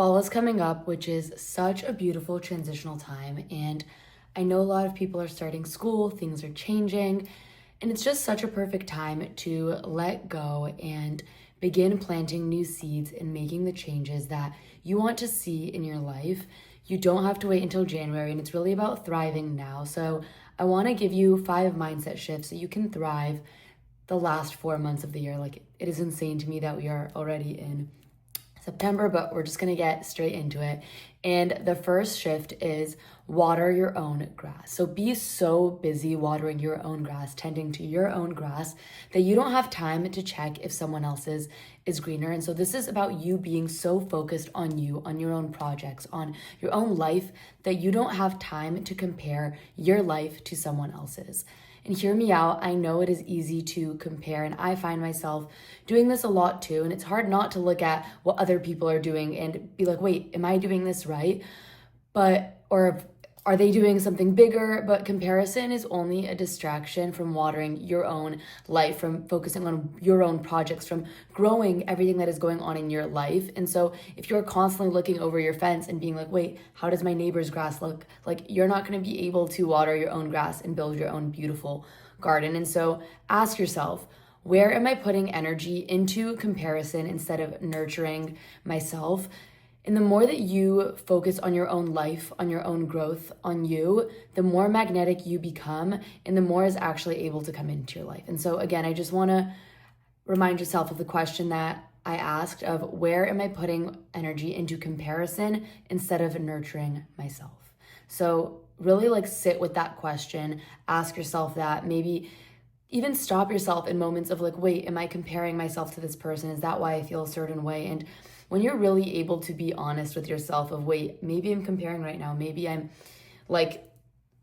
Fall is coming up, which is such a beautiful transitional time. And I know a lot of people are starting school, things are changing, and it's just such a perfect time to let go and begin planting new seeds and making the changes that you want to see in your life. You don't have to wait until January, and it's really about thriving now. So I want to give you 5 mindset shifts so you can thrive the last 4 months of the year. Like, it is insane to me that we are already in September, but we're just gonna get straight into it. And the first shift is water your own grass. So be so busy watering your own grass, tending to your own grass, that you don't have time to check if someone else's is greener. And so this is about you being so focused on you, on your own projects, on your own life, that you don't have time to compare your life to someone else's. And hear me out, I know it is easy to compare, and I find myself doing this a lot too. And it's hard not to look at what other people are doing and be like, wait, am I doing this right? Or are they doing something bigger? But comparison is only a distraction from watering your own life, from focusing on your own projects, from growing everything that is going on in your life. And so if you're constantly looking over your fence and being like, wait, how does my neighbor's grass look? Like, you're not going to be able to water your own grass and build your own beautiful garden. And so ask yourself, where am I putting energy into comparison instead of nurturing myself? And the more that you focus on your own life, on your own growth, on you, the more magnetic you become, and the more is actually able to come into your life. And so again, I just want to remind yourself of the question that I asked of, where am I putting energy into comparison instead of nurturing myself? So really sit with that question, ask yourself that, maybe even stop yourself in moments of wait, am I comparing myself to this person? Is that why I feel a certain way? And when you're really able to be honest with yourself of, wait, maybe I'm comparing right now, maybe I'm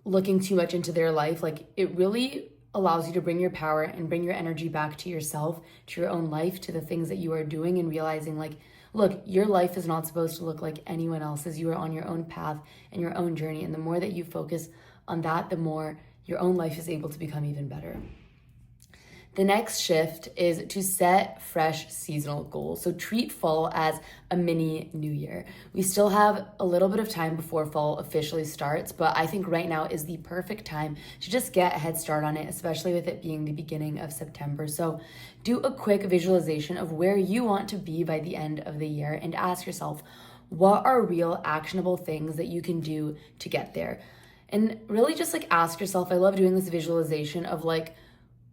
looking too much into their life, it really allows you to bring your power and bring your energy back to yourself, to your own life, to the things that you are doing, and realizing look, your life is not supposed to look like anyone else's. You are on your own path and your own journey. And the more that you focus on that, the more your own life is able to become even better. The next shift is to set fresh seasonal goals. So treat fall as a mini new year. We still have a little bit of time before fall officially starts, but I think right now is the perfect time to just get a head start on it, especially with it being the beginning of September. So do a quick visualization of where you want to be by the end of the year and ask yourself, what are real actionable things that you can do to get there? And really just ask yourself, I love doing this visualization of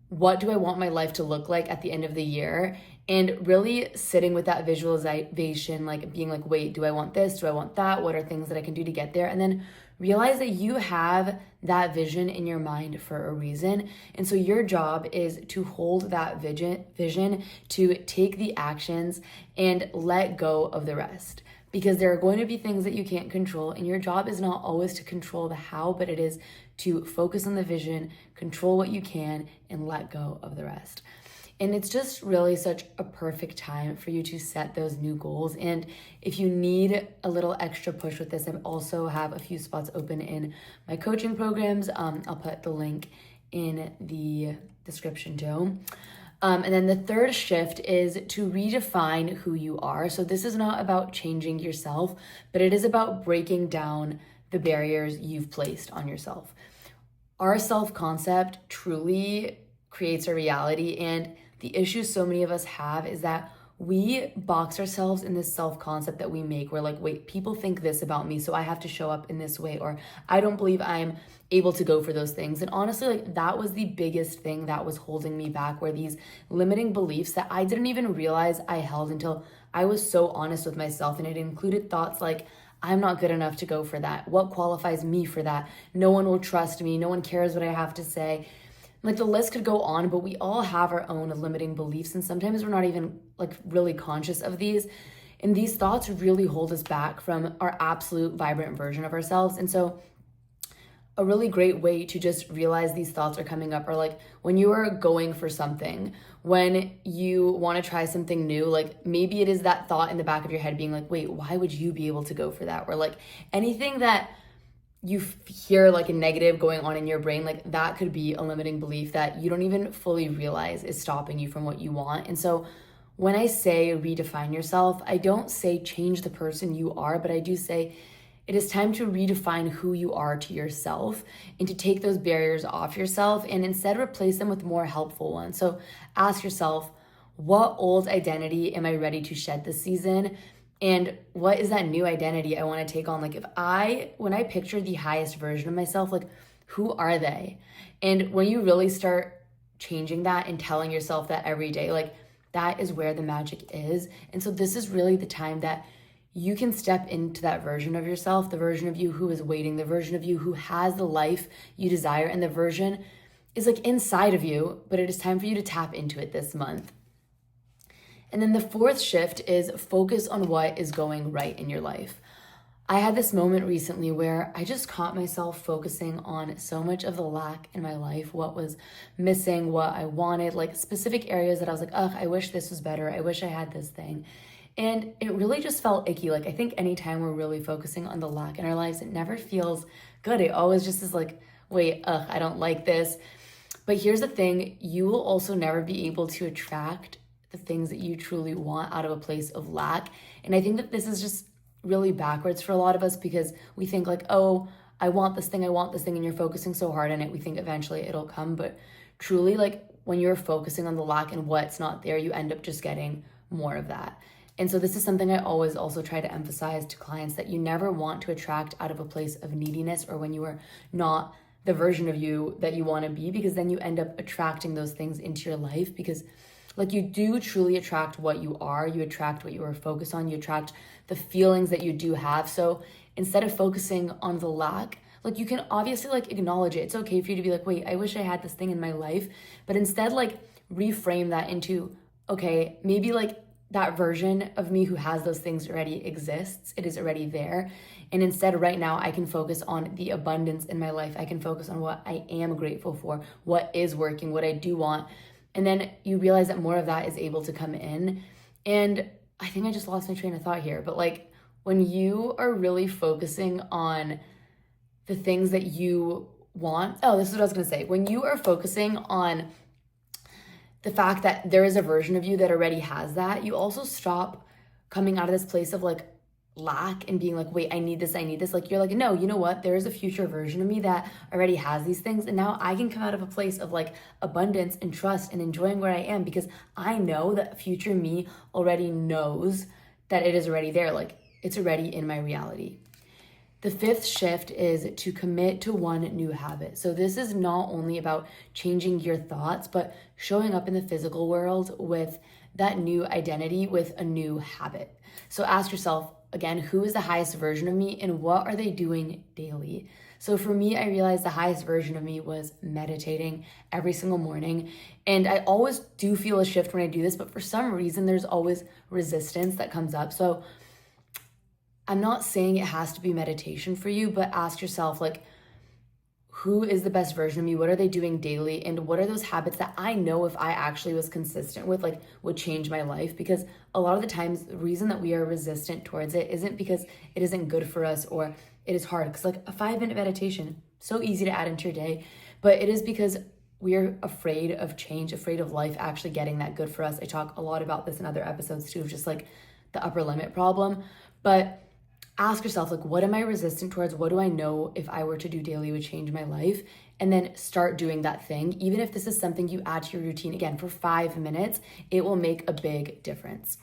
what do I want my life to look like at the end of the year? And really sitting with that visualization, being wait, do I want this? Do I want that? What are things that I can do to get there? And then realize that you have that vision in your mind for a reason. And so your job is to hold that vision, to take the actions and let go of the rest. Because there are going to be things that you can't control, and your job is not always to control the how, but it is to focus on the vision, control what you can, and let go of the rest. And it's just really such a perfect time for you to set those new goals. And if you need a little extra push with this, I also have a few spots open in my coaching programs. I'll put the link in the description too. And then the third shift is to redefine who you are. So this is not about changing yourself, but it is about breaking down the barriers you've placed on yourself. Our self-concept truly creates a reality, and the issue so many of us have is that we box ourselves in this self-concept that we make. We're wait, people think this about me, so I have to show up in this way, or I don't believe I'm able to go for those things. And honestly, that was the biggest thing that was holding me back, were these limiting beliefs that I didn't even realize I held until I was so honest with myself. And it included thoughts I'm not good enough to go for that. What qualifies me for that? No one will trust me. No one cares what I have to say. The list could go on, but we all have our own limiting beliefs, and sometimes we're not even really conscious of these. And these thoughts really hold us back from our absolute vibrant version of ourselves. And so a really great way to just realize these thoughts are coming up are when you are going for something, when you want to try something new, maybe it is that thought in the back of your head being wait, why would you be able to go for that? Or anything that you hear a negative going on in your brain, that could be a limiting belief that you don't even fully realize is stopping you from what you want. And so when I say redefine yourself, I don't say change the person you are, but I do say it is time to redefine who you are to yourself and to take those barriers off yourself and instead replace them with more helpful ones. So ask yourself, what old identity am I ready to shed this season? And what is that new identity I want to take on? Like when I picture the highest version of myself, like who are they? And when you really start changing that and telling yourself that every day, like that is where the magic is. And so this is really the time that you can step into that version of yourself, the version of you who is waiting, the version of you who has the life you desire, and the version is like inside of you, but it is time for you to tap into it this month. And then the fourth shift is focus on what is going right in your life. I had this moment recently where I just caught myself focusing on so much of the lack in my life, what was missing, what I wanted, like specific areas that I was like, ugh, I wish this was better. I wish I had this thing. And it really just felt icky. Like I think anytime we're really focusing on the lack in our lives, it never feels good. It always just is like, wait, ugh, I don't like this. But here's the thing, you will also never be able to attract the things that you truly want out of a place of lack. And I think that this is just really backwards for a lot of us because we think like, oh, I want this thing, and you're focusing so hard on it, we think eventually it'll come. But truly, like when you're focusing on the lack and what's not there, you end up just getting more of that. And so this is something I always also try to emphasize to clients, that you never want to attract out of a place of neediness or when you are not the version of you that you want to be, because then you end up attracting those things into your life. Because like you do truly attract what you are, you attract what you are focused on, you attract the feelings that you do have. So instead of focusing on the lack, like you can obviously like acknowledge it. It's okay for you to be like, wait, I wish I had this thing in my life. But instead like reframe that into, okay, maybe like that version of me who has those things already exists. It is already there. And instead right now I can focus on the abundance in my life. I can focus on what I am grateful for, what is working, what I do want. And then you realize that more of that is able to come in. And I think I just lost my train of thought here, but like when you are really focusing on the things that you want, oh, this is what I was gonna say. When you are focusing on the fact that there is a version of you that already has that, you also stop coming out of this place of like lack and being like, wait, I need this. Like you're like, no, you know what? There is a future version of me that already has these things. And now I can come out of a place of like abundance and trust and enjoying where I am, because I know that future me already knows that it is already there. Like it's already in my reality. The fifth shift is to commit to one new habit. So this is not only about changing your thoughts, but showing up in the physical world with that new identity, with a new habit. So ask yourself, again, who is the highest version of me and what are they doing daily? So for me, I realized the highest version of me was meditating every single morning. And I always do feel a shift when I do this, but for some reason, there's always resistance that comes up. So I'm not saying it has to be meditation for you, but ask yourself, like, who is the best version of me? What are they doing daily? And what are those habits that I know if I actually was consistent with, like, would change my life? Because a lot of the times, the reason that we are resistant towards it isn't because it isn't good for us or it is hard. Because, like, a 5-minute meditation, so easy to add into your day, but it is because we are afraid of change, afraid of life actually getting that good for us. I talk a lot about this in other episodes too, of just like the upper limit problem. But ask yourself, like, what am I resistant towards? What do I know if I were to do daily would change my life? And then start doing that thing. Even if this is something you add to your routine, again, for 5 minutes, it will make a big difference.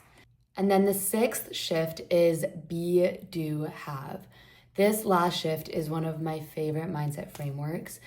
And then the sixth shift is be, do, have. This last shift is one of my favorite mindset frameworks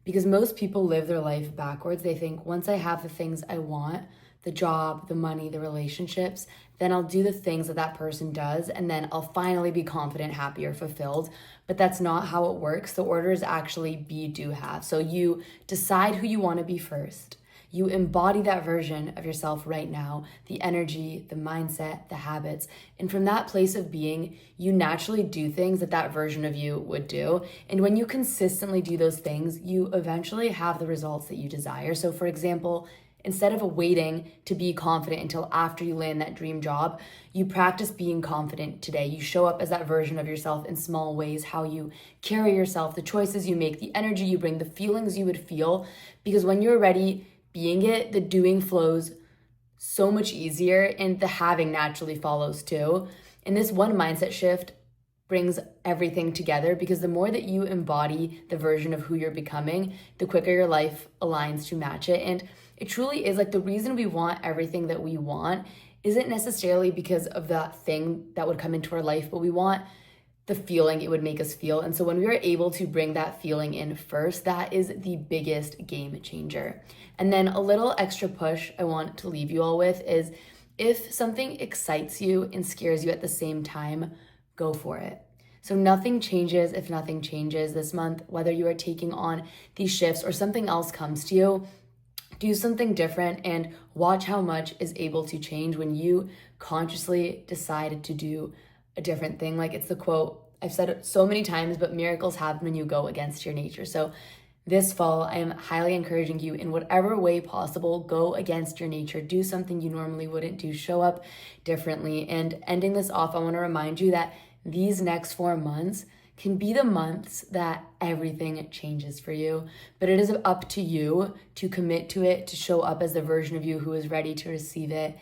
because most people live their life backwards. They think once I have the things I want, the job, the money, the relationships, then I'll do the things that that person does, and then I'll finally be confident, happy, or fulfilled. But that's not how it works. The order is actually be, do, have. So you decide who you want to be first. You embody that version of yourself right now, the energy, the mindset, the habits. And from that place of being, you naturally do things that that version of you would do. And when you consistently do those things, you eventually have the results that you desire. So for example, instead of waiting to be confident until after you land that dream job, you practice being confident today. You show up as that version of yourself in small ways, how you carry yourself, the choices you make, the energy you bring, the feelings you would feel. Because when you're ready being it, the doing flows so much easier, and the having naturally follows too. And this one mindset shift brings everything together, because the more that you embody the version of who you're becoming, the quicker your life aligns to match it. And it truly is like the reason we want everything that we want isn't necessarily because of that thing that would come into our life, but we want the feeling it would make us feel. And so when we are able to bring that feeling in first, that is the biggest game changer. And then a little extra push I want to leave you all with is, if something excites you and scares you at the same time, go for it. So nothing changes if nothing changes this month. Whether you are taking on these shifts or something else comes to you, do something different and watch how much is able to change when you consciously decide to do a different thing. Like, it's the quote, I've said it so many times, but miracles happen when you go against your nature. So this fall, I am highly encouraging you, in whatever way possible, go against your nature, do something you normally wouldn't do, show up differently. And ending this off, I want to remind you that these next 4 months can be the months that everything changes for you, but it is up to you to commit to it, to show up as the version of you who is ready to receive it.